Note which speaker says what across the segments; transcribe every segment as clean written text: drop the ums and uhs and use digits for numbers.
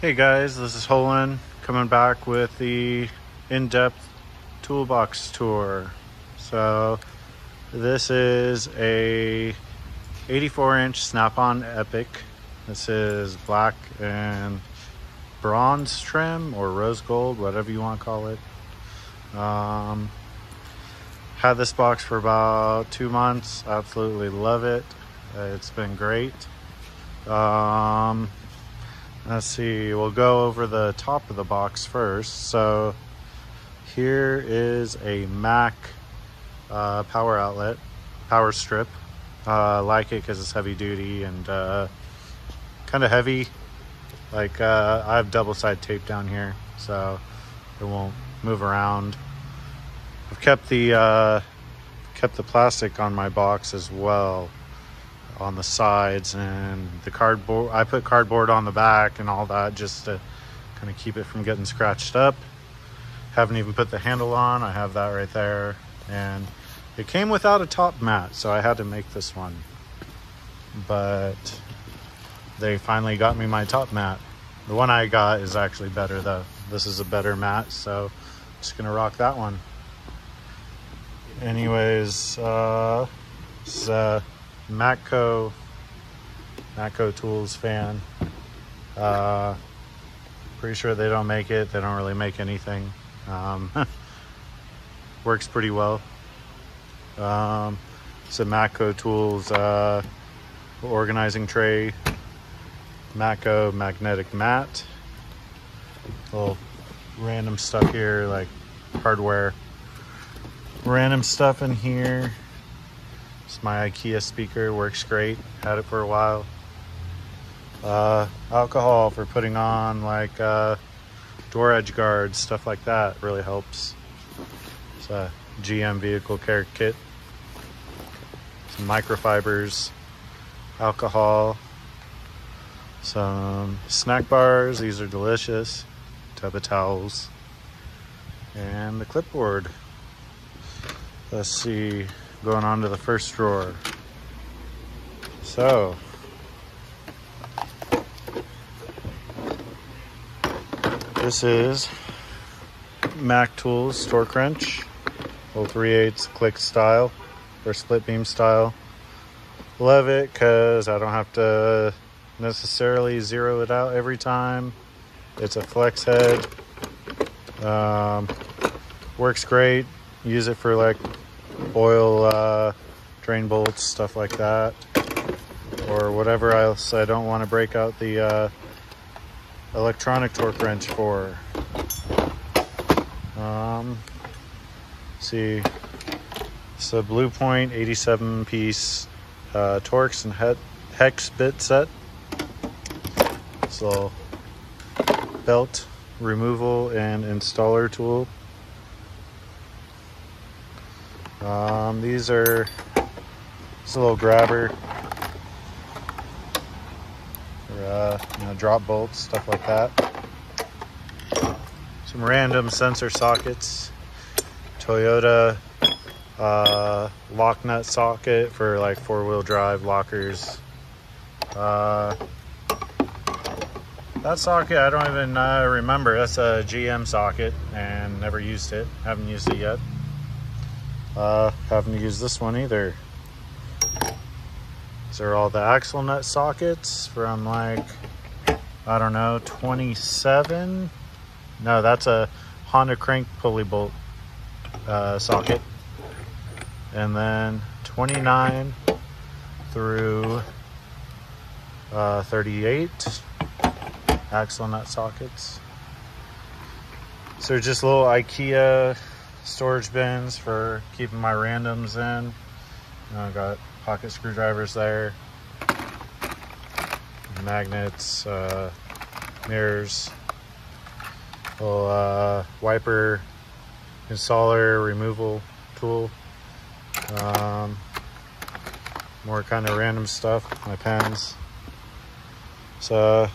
Speaker 1: Hey guys, this is Holland coming back with the in-depth toolbox tour. So this is a 84-inch snap-on Epiq. This is black and bronze trim or rose gold, whatever you want to call it. Had this box for about 2 months. Absolutely love it. It's been great. Let's see, we'll go over the top of the box first. So here is a Mac power outlet, power strip. I like it because it's heavy duty and kind of heavy. Like I have double side tape down here, so it won't move around. I've kept the plastic on my box as well, on the sides, and the cardboard. I put cardboard on the back and all that just to kind of keep it from getting scratched up. Haven't even put the handle on. I have that right there, and it came without a top mat, so I had to make this one, but they finally got me my top mat. The one I got is actually better though. This is a better mat, so I'm just gonna rock that one. Anyways, it's Matco Tools fan. Pretty sure they don't make it. They don't really make anything. Works pretty well. It's a Matco Tools organizing tray. Matco magnetic mat. Little random stuff here, like hardware. Random stuff in here. It's my IKEA speaker, works great. Had it for a while. Alcohol for putting on like door edge guards, stuff like that really helps. It's a GM vehicle care kit. Some microfibers, alcohol, some snack bars. These are delicious. Tub of towels, and the clipboard. Let's see. Going on to the first drawer. So this is Mac Tools Torque Wrench, little 3/8 click style or split beam style. Love it because I don't have to necessarily zero it out every time. It's a flex head. Works great. Use it for like oil drain bolts, stuff like that, or whatever else I don't want to break out the electronic torque wrench for. See, it's a Blue Point 87 piece Torx and hex bit set. It's a little belt removal and installer tool. These are just a little grabber for drop bolts, stuff like that. Some random sensor sockets. Toyota lock nut socket for like 4-wheel drive lockers. That socket I don't even remember. That's a GM socket and never used it. Haven't used it yet. Haven't used this one either. These are all the axle nut sockets from like, I don't know, 27. No, that's a Honda crank pulley bolt socket. And then 29 through 38 axle nut sockets. So they're just little IKEA storage bins for keeping my randoms in. I got pocket screwdrivers there, magnets, mirrors, little wiper installer removal tool, more kind of random stuff, my pens. It's a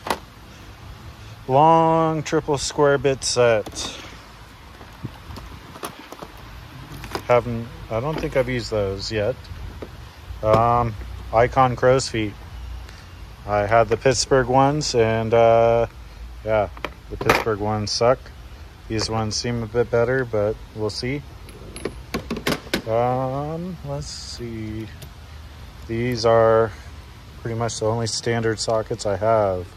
Speaker 1: long triple square bit set. I don't think I've used those yet. Icon crow's feet. I had the Pittsburgh ones, and Yeah, the Pittsburgh ones suck. These ones seem a bit better, but we'll see. Let's see. These are pretty much the only standard sockets I have.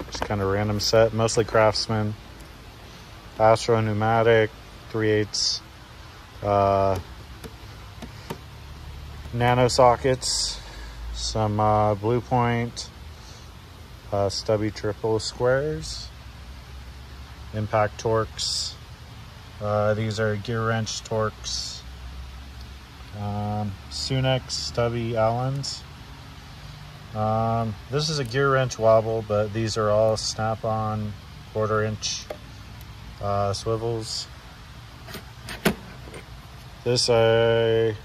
Speaker 1: Just kind of random set, mostly Craftsman. Astro pneumatic, 3/8 nano sockets, some Blue Point stubby triple squares, impact Torx. These are gear wrench Torx. Sunex stubby Allens. This is a gear wrench wobble, but these are all snap-on 1/4-inch swivels. This I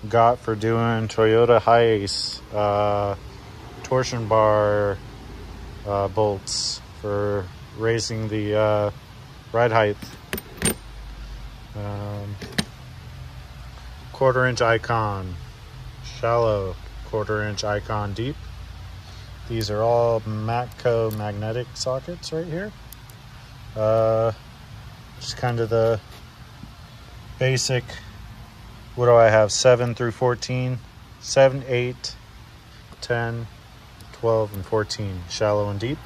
Speaker 1: got for doing Toyota Hiace torsion bar bolts for raising the ride height. 1/4-inch icon, shallow, 1/4-inch icon deep. These are all Matco magnetic sockets right here. Just kind of the basic. What do I have? 7 through 14, 7, 8, 10, 12, and 14, shallow and deep.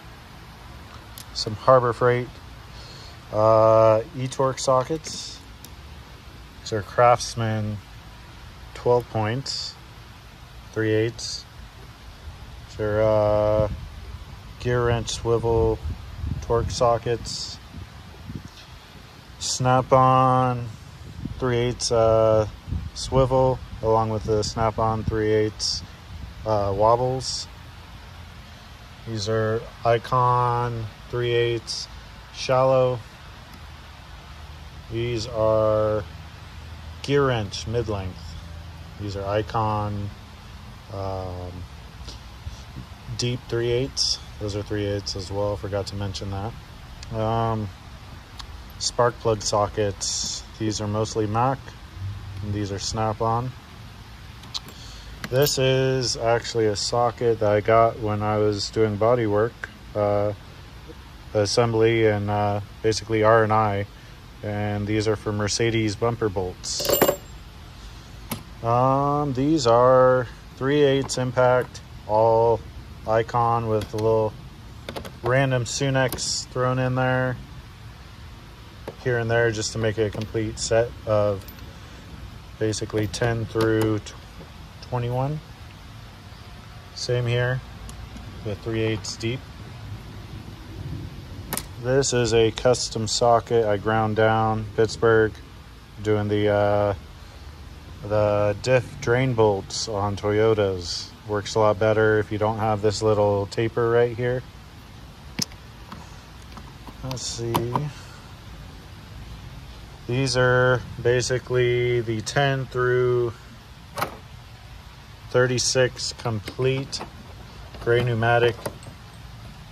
Speaker 1: Some Harbor Freight e-torque sockets. These are Craftsman 12 points, 3/8. These are gear wrench swivel torque sockets. Snap-on 3/8 swivel along with the snap-on 3/8 wobbles. These are Icon 3/8 shallow. These are gear wrench mid-length. These are Icon deep 3/8. Those are 3/8 as well, forgot to mention that. Spark plug sockets. These are mostly Mac, and these are snap-on. This is actually a socket that I got when I was doing body work, assembly, and basically R&I, and these are for Mercedes bumper bolts. These are 3/8 impact, all Icon with a little random Sunex thrown in there here and there just to make it a complete set of basically 10 through 21. Same here with 3/8 deep. This is a custom socket I ground down, Pittsburgh, doing the diff drain bolts on Toyotas. Works a lot better if you don't have this little taper right here. Let's see. These are basically the 10 through 36 complete gray pneumatic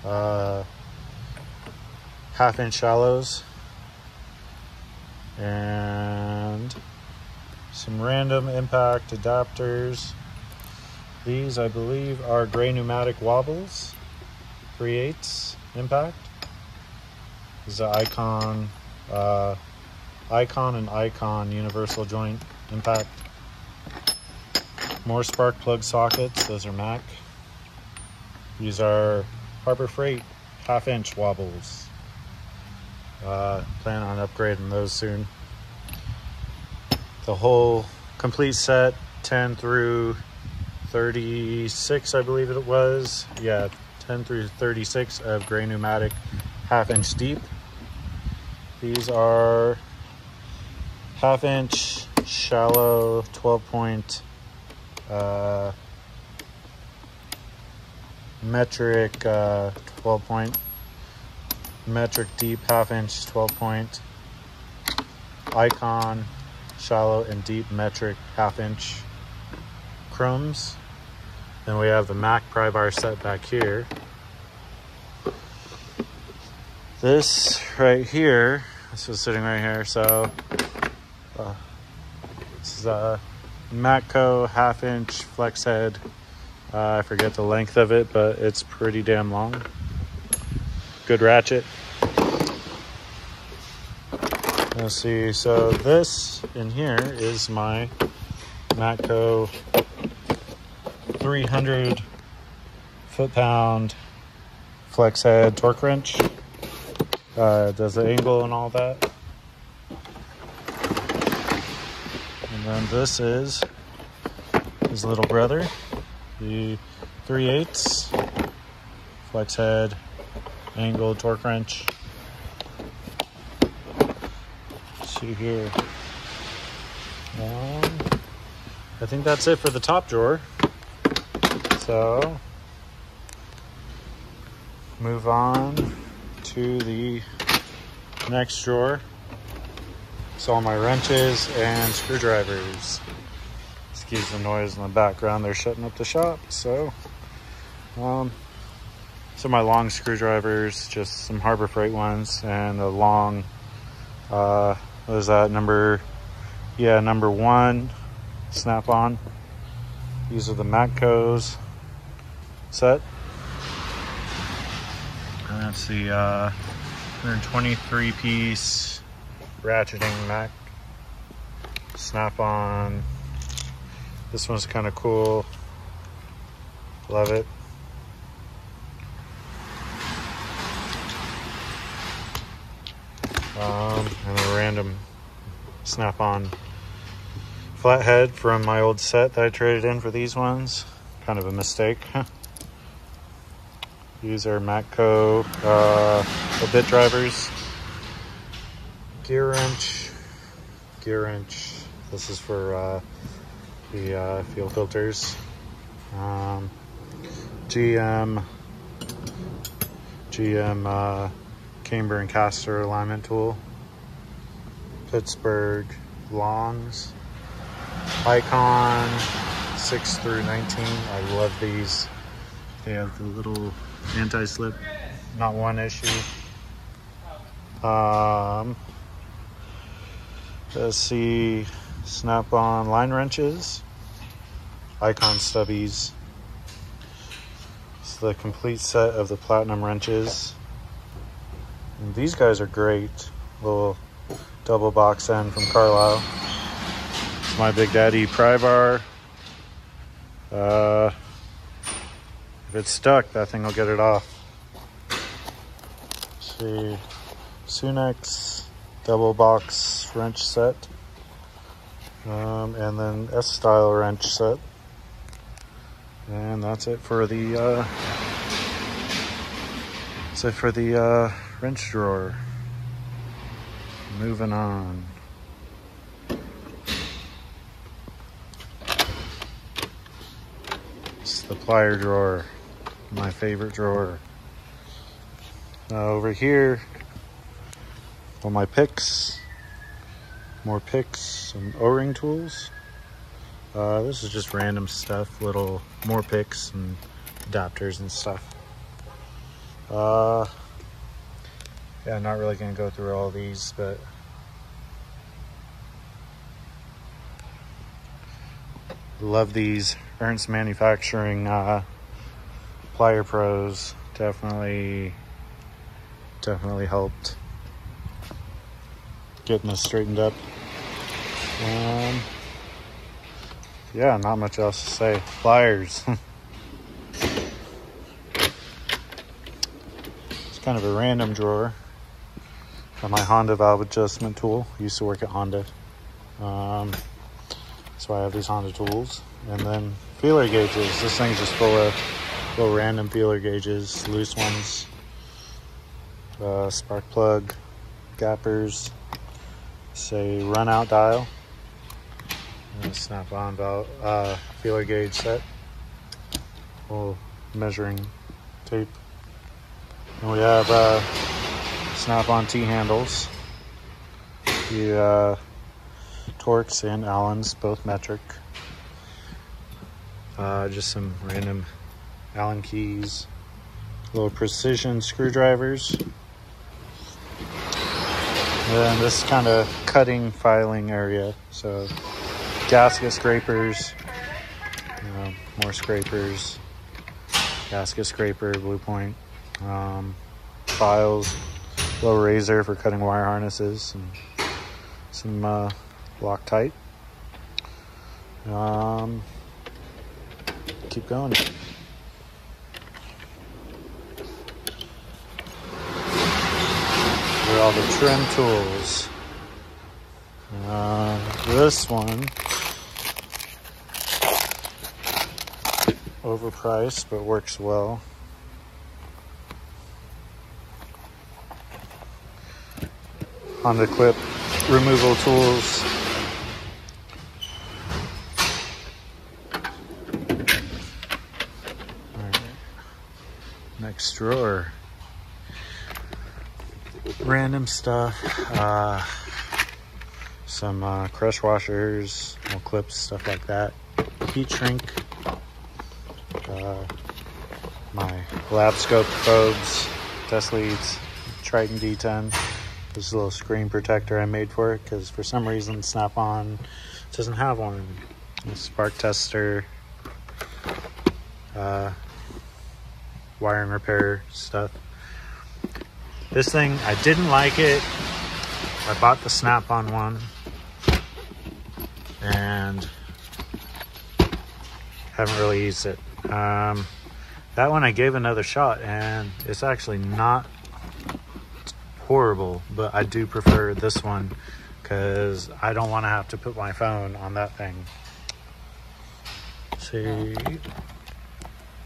Speaker 1: 1/2-inch shallows, and some random impact adapters. These, I believe, are gray pneumatic wobbles, 3/8 impact. This is an Icon and Icon universal joint impact. More spark plug sockets. Those are Mac. These are Harbor Freight 1/2-inch wobbles. Plan on upgrading those soon. The whole complete set, 10 through 36, I believe it was. Yeah, 10 through 36 of gray pneumatic 1/2-inch deep. These are 1/2-inch shallow 12-point metric 12-point metric deep 1/2-inch 12-point Icon shallow and deep metric 1/2-inch chromes. Then we have the Mac pry bar set back here. This right here, this was sitting right here, so this is a Matco 1/2-inch flex head. I forget the length of it, but it's pretty damn long. good ratchet. Let's see, so this in here is my Matco 300 foot-pound flex head torque wrench. Does the angle and all that. And then this is his little brother, the 3/8 flex head angled torque wrench. Let's see here. I think that's it for the top drawer. So move on to the next drawer. It's all my wrenches and screwdrivers. Excuse the noise in the background, they're shutting up the shop. So my long screwdrivers, just some Harbor Freight ones, and a long what is that, number 1 snap-on. These are the Matco's set. And that's the 123 piece ratcheting Mac snap-on. This one's kind of cool. Love it. And a random snap-on flathead from my old set that I traded in for these ones. Kind of a mistake. These are Matco bit drivers. Gear wrench. This is for the fuel filters. GM camber and caster alignment tool. Pittsburgh longs. Icon 6 through 19. I love these. They have the little anti-slip, not one issue. Let's see, snap-on line wrenches, Icon stubbies. It's the complete set of the platinum wrenches. And these guys are great. Little double box end from Carlisle. It's my Big Daddy pry bar. If it's stuck, that thing will get it off. Let's see, Sunex double box wrench set, and then S-style wrench set, and that's it for the wrench drawer. Moving on. It's the plier drawer, my favorite drawer. Over here, all my picks, more picks, some O-ring tools. This is just random stuff, more picks and adapters and stuff. Yeah, I'm not really gonna go through all these, but love these Ernst Manufacturing plier pros. Definitely helped getting this straightened up. Yeah, not much else to say. Pliers. It's kind of a random drawer. Got my Honda valve adjustment tool. I used to work at Honda. So I have these Honda tools. And then feeler gauges. This thing's just full of little random feeler gauges, loose ones. Spark plug, gappers, say run out dial, and a snap-on valve, feeler gauge set, little measuring tape. And we have snap-on T-handles, the Torx and Allens, both metric. Just some random Allen keys, little precision screwdrivers. And this kind of cutting, filing area. So gasket scrapers, more scrapers, gasket scraper, Blue Point, files, little razor for cutting wire harnesses, and some Loctite. Keep going. Here are all the trim tools. This one, overpriced but works well. Honda clip removal tools. Alright. Next drawer. Random stuff. Some crush washers, little clips, stuff like that. Heat shrink. My lab scope probes, test leads, Triton D10. This is a little screen protector I made for it because for some reason Snap-on doesn't have one. A spark tester, wire and repair stuff. This thing, I didn't like it. I bought the Snap-on one and haven't really used it. That one I gave another shot and it's actually not horrible, but I do prefer this one because I don't want to have to put my phone on that thing. See,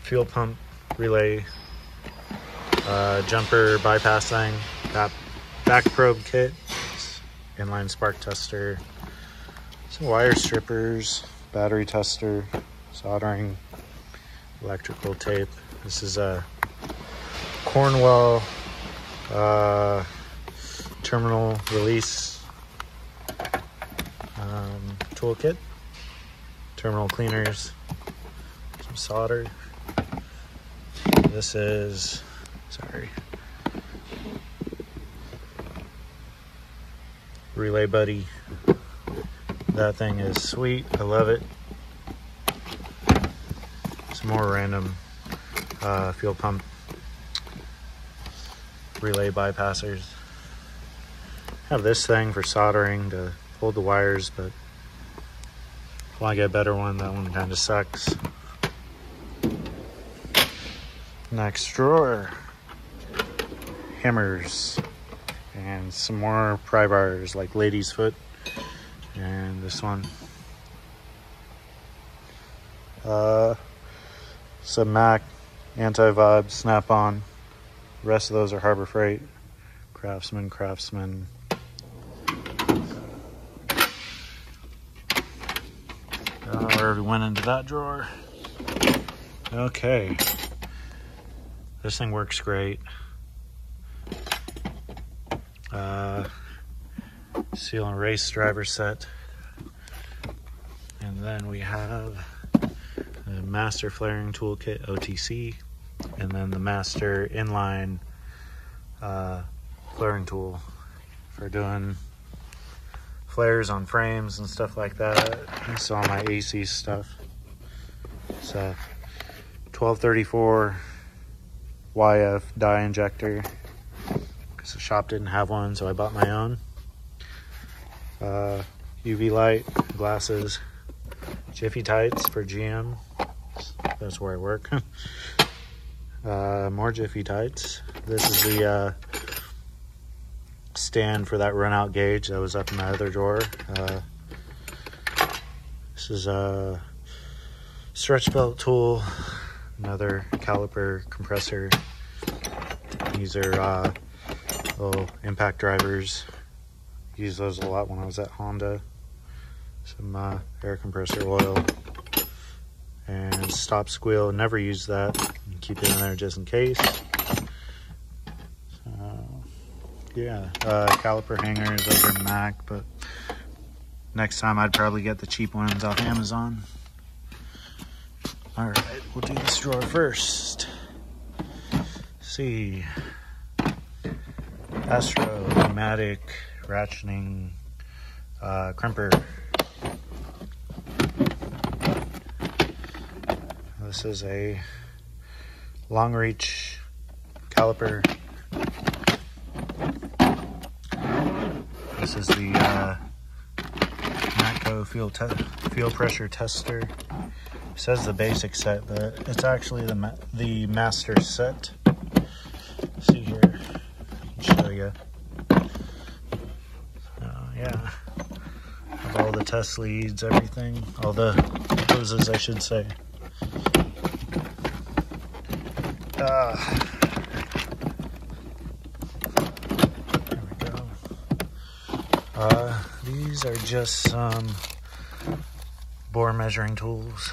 Speaker 1: fuel pump relay, jumper bypass thing, back probe kit, inline spark tester, some wire strippers, battery tester, soldering, electrical tape. This is a Cornwell terminal release toolkit, terminal cleaners, some solder. This is, Relay Buddy. That thing is sweet. I love it. Some more random fuel pump relay bypassers. I have this thing for soldering to hold the wires, but if I want to get a better one, that one kind of sucks. Next drawer, hammers and some more pry bars like lady's foot, and this one. Some Mac, Anti-Vibe, Snap-on. The rest of those are Harbor Freight, Craftsman. I already went into that drawer. Okay. This thing works great. Seal and race driver set. And then we have the Master Flaring Toolkit OTC. And then the Master Inline flaring tool for doing flares on frames and stuff like that. This is all my AC stuff. It's a 1234 YF dye injector because the shop didn't have one, so I bought my own. UV light, glasses, Jiffy tights for GM. That's where I work. More Jiffy tights. This is the stand for that run out gauge that was up in my other drawer. This is a stretch belt tool, another caliper compressor. These are little impact drivers. Used those a lot when I was at Honda. Some air compressor oil and stop squeal. Never use that. Keep it in there just in case. Yeah, caliper hangers. Those are Mac, but next time I'd probably get the cheap ones off Amazon. All right, we'll do this drawer first. See, Astro pneumatic ratcheting crimper. This is a long reach caliper. This is the Matco fuel pressure tester. It says the basic set, but it's actually the master set. See here, I can show you. Yeah, have all the test leads, everything, all the hoses, I should say. There we go. These are just some bore measuring tools.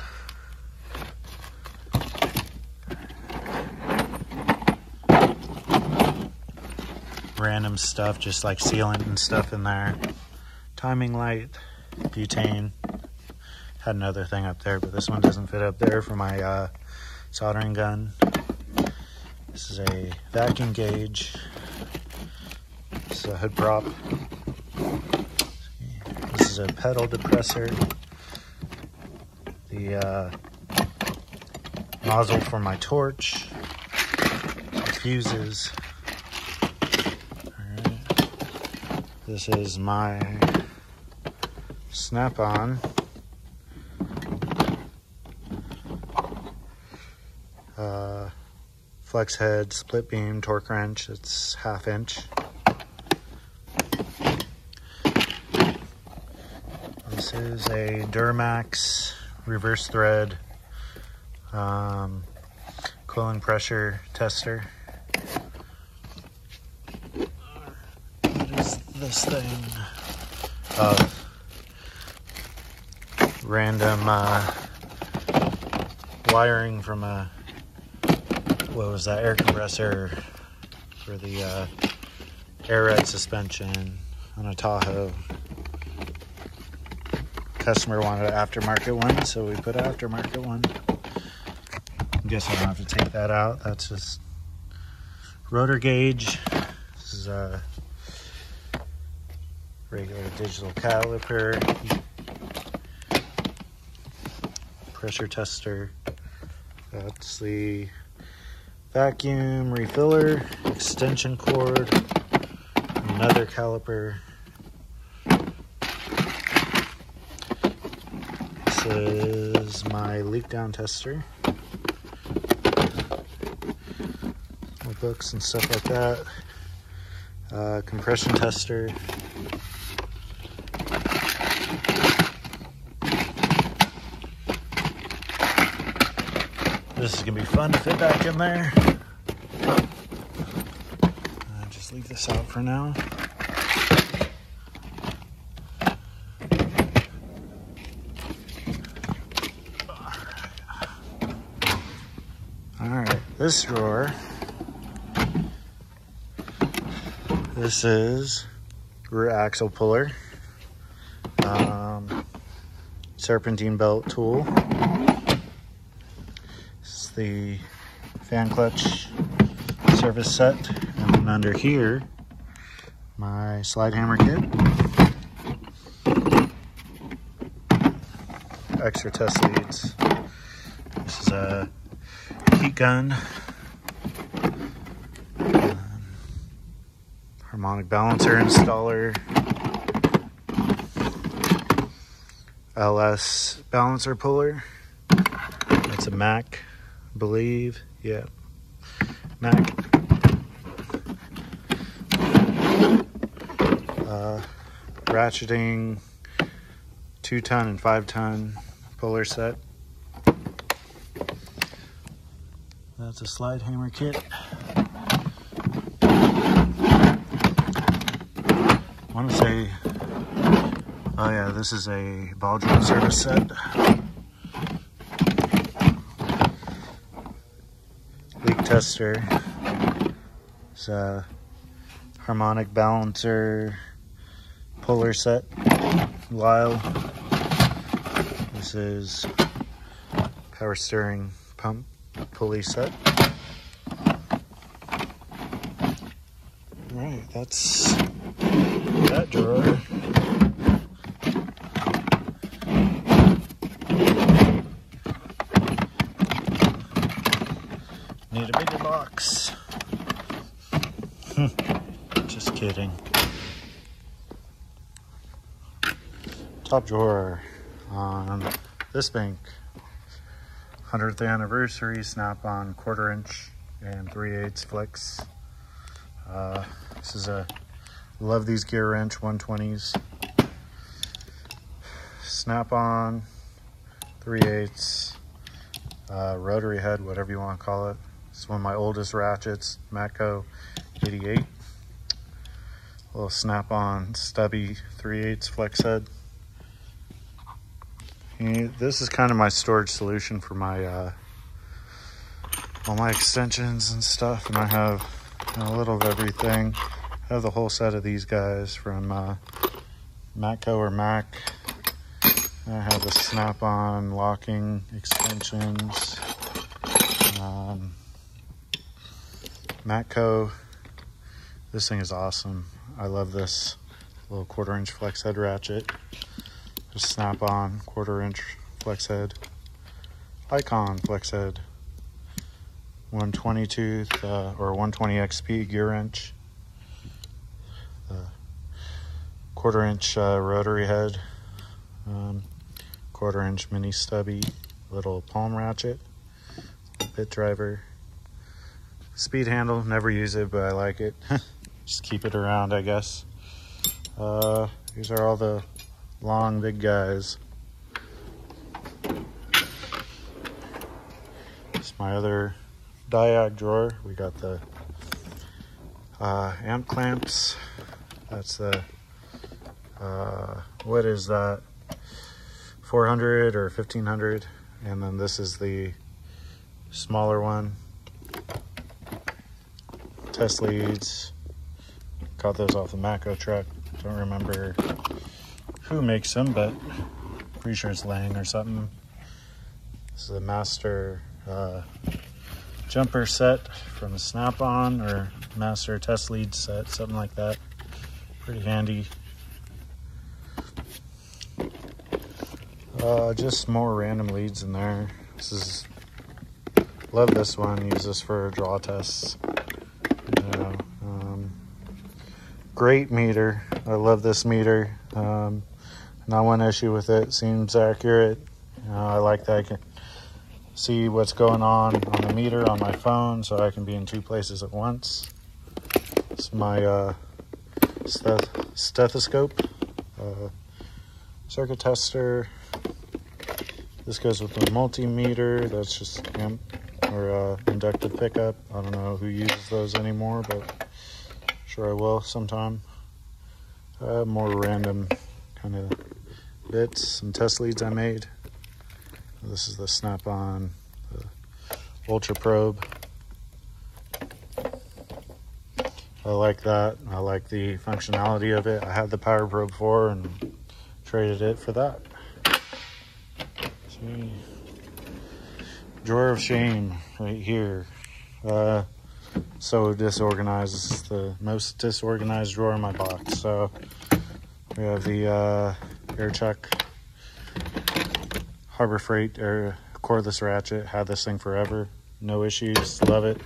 Speaker 1: Random stuff, just like sealant and stuff in there. Timing light, butane. Had another thing up there, but this one doesn't fit up there for my soldering gun. This is a vacuum gauge. This is a hood prop. This is a pedal depressor. The nozzle for my torch. Fuses. This is my snap-on. Flex head, split beam, torque wrench. It's 1/2 inch. This is a Duramax reverse thread cooling pressure tester. This thing of random wiring from a, what was that, air compressor for the air ride suspension on a Tahoe. Customer wanted an aftermarket one, so we put an aftermarket one. I guess I don't have to take that out. That's just rotor gauge. This is a regular digital caliper, pressure tester. That's the vacuum refiller, extension cord, another caliper. This is my leak down tester. My books and stuff like that. Compression tester. This is gonna be fun to fit back in there. Just leave this out for now. All right, this drawer. This is rear axle puller, serpentine belt tool. The fan clutch service set, and then under here my slide hammer kit, extra test leads. This is a heat gun, harmonic balancer installer, LS balancer puller. It's a Mac, I believe, yeah, Mac. Ratcheting 2-ton and 5-ton puller set. That's a slide hammer kit. I want to say, oh yeah, this is a ball drill service set. Leak tester. It's a harmonic balancer puller set. Lyle. This is power steering pump pulley set. Alright, that's that drawer. Need a bigger box. Just kidding. top drawer on this bank. 100th anniversary snap-on 1/4 inch and 3/8 flex. This is love these gear wrench 120s. Snap-on 3/8 rotary head, whatever you want to call it. It's one of my oldest ratchets, Matco 88. Little snap-on stubby 3/8 flex head. And this is kind of my storage solution for my all my extensions and stuff, and I have a little of everything. I have the whole set of these guys from Matco or Mac. I have the snap-on locking extensions. Matco, this thing is awesome. I love this little 1/4 inch flex head ratchet. Just snap-on 1/4 inch flex head. Icon flex head. 120 tooth or 120 XP gear wrench. 1/4 inch rotary head. 1/4 inch mini stubby little palm ratchet. Bit driver. Speed handle, never use it, but I like it. Just keep it around, I guess. These are all the long big guys. It's my other diag drawer. We got the amp clamps. That's the what is that, 400 or 1500, and then this is the smaller one. Test leads, got those off the Matco truck. Don't remember who makes them, but pretty sure it's Lang or something. This is a master jumper set from Snap-on, or master test lead set, something like that. Pretty handy. Just more random leads in there. This is, love this one. Use this for draw tests. Great meter. I love this meter. Not one issue with it. Seems accurate. I like that I can see what's going on the meter on my phone, so I can be in 2 places at once. It's my stethoscope, circuit tester. This goes with the multimeter. That's just amp or inductive pickup. I don't know who uses those anymore, but sure I will sometime. More random kind of bits, some test leads I made. This is the Snap-on Ultra Probe. I like that. I like the functionality of it. I had the Power Probe 4 and traded it for that. See, drawer of shame right here. So disorganized. It's the most disorganized drawer in my box. So we have the air check Harbor Freight or cordless ratchet. Had this thing forever, no issues, love it.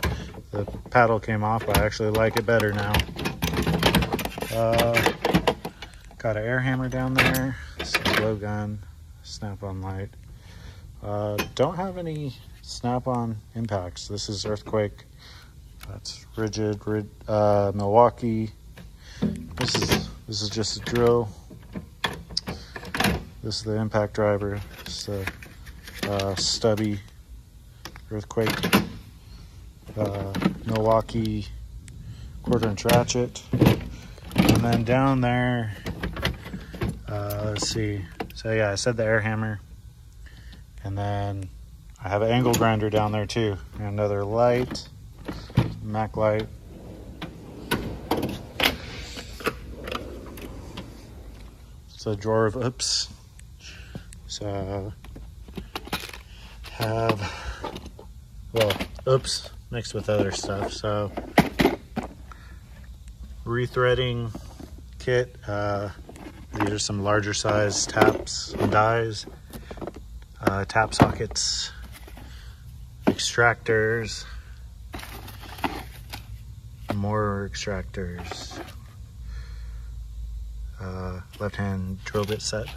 Speaker 1: The paddle came off, but I actually like it better now. Got an air hammer down there, some blow gun, Snap-on light. Don't have any Snap-on impacts. This is Earthquake. That's rigid, Milwaukee. This is just a drill. This is the impact driver. It's the stubby Earthquake Milwaukee 1/4 inch ratchet. And then down there, let's see. So yeah, I said the air hammer. And then I have an angle grinder down there too. And another light, Mac light. It's a drawer of oops. So have, well, oops mixed with other stuff. So Rethreading Kit. These are some larger size taps and dies. Tap sockets, extractors, more extractors, left hand drill bit set.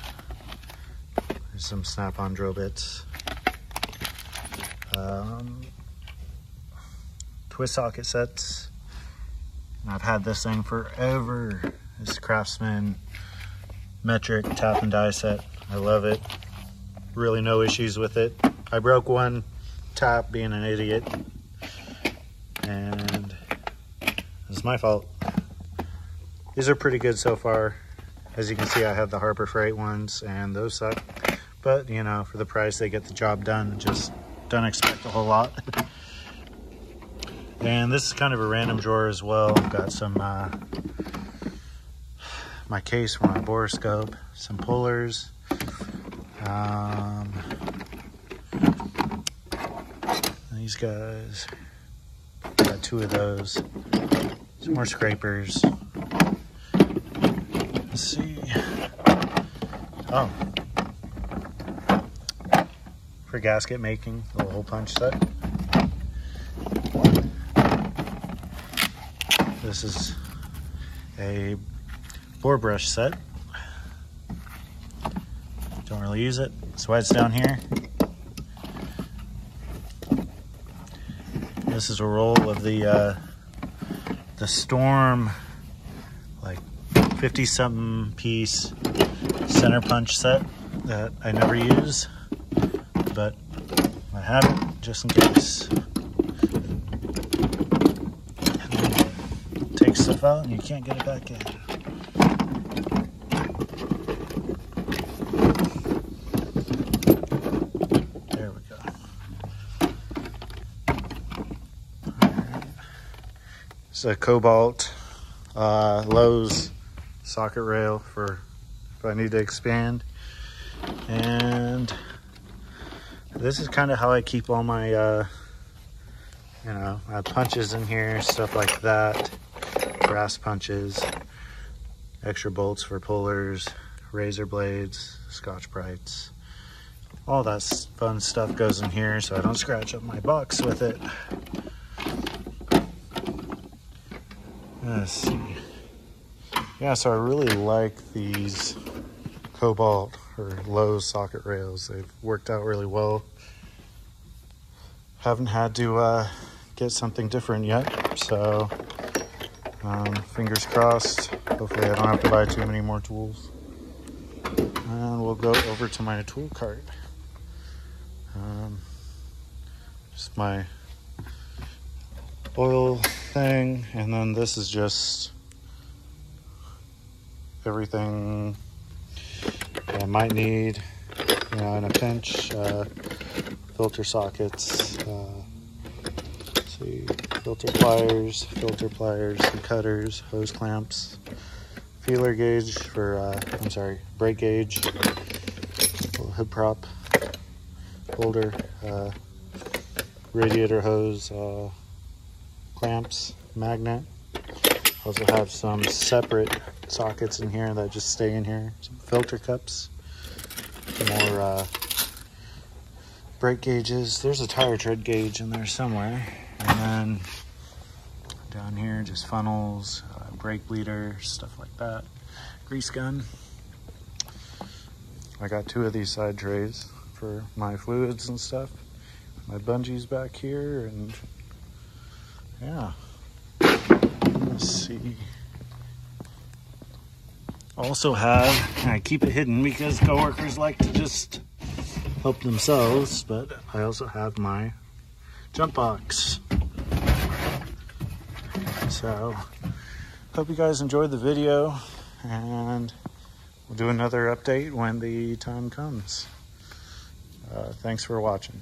Speaker 1: some snap-on drill bits. Twist socket sets. And I've had this thing forever. This Craftsman metric tap and die set. I love it. Really no issues with it. I broke one tap being an idiot, and it's my fault. These are pretty good so far. As you can see, I have the Harbor Freight ones, and those suck. But, you know, for the price, they get the job done. Just don't expect a whole lot. And this is kind of a random drawer as well. I've got some, my case for my borescope, some pullers, these guys, got 2 of those, some more scrapers. Let's see. Oh, for gasket making, a little hole punch set. This is a bore brush set. Don't really use it. That's why it's down here. This is a roll of the Storm, like 50-something piece center punch set that I never use, but I have it just in case. Take stuff out and you can't get it back in. There we go. Alright. It's a Cobalt Lowe's socket rail for if I need to expand. And this is kind of how I keep all my, you know, I have punches in here, stuff like that. Brass punches, extra bolts for pullers, razor blades, Scotch-Brites. All that fun stuff goes in here so I don't scratch up my box with it. Let's see. Yeah, so I really like these Cobalt or Lowe's socket rails. They've worked out really well. Haven't had to get something different yet, so fingers crossed. Hopefully I don't have to buy too many more tools. And we'll go over to my tool cart. Just my oil thing, and then this is just everything I might need, you know, in a pinch. Filter sockets, let's see, filter pliers, some cutters, hose clamps, feeler gauge for, brake gauge, little hood prop holder, radiator hose, clamps, magnet. Also have some separate sockets in here that just stay in here, some filter cups, more brake gauges. There's a tire tread gauge in there somewhere. And then down here, just funnels, brake bleeder, stuff like that. Grease gun. I got 2 of these side trays for my fluids and stuff. My bungees back here, and yeah. Let's see. Also have, and I keep it hidden because coworkers like to just help themselves, but I also have my jump box. So, hope you guys enjoyed the video, and we'll do another update when the time comes. Thanks for watching.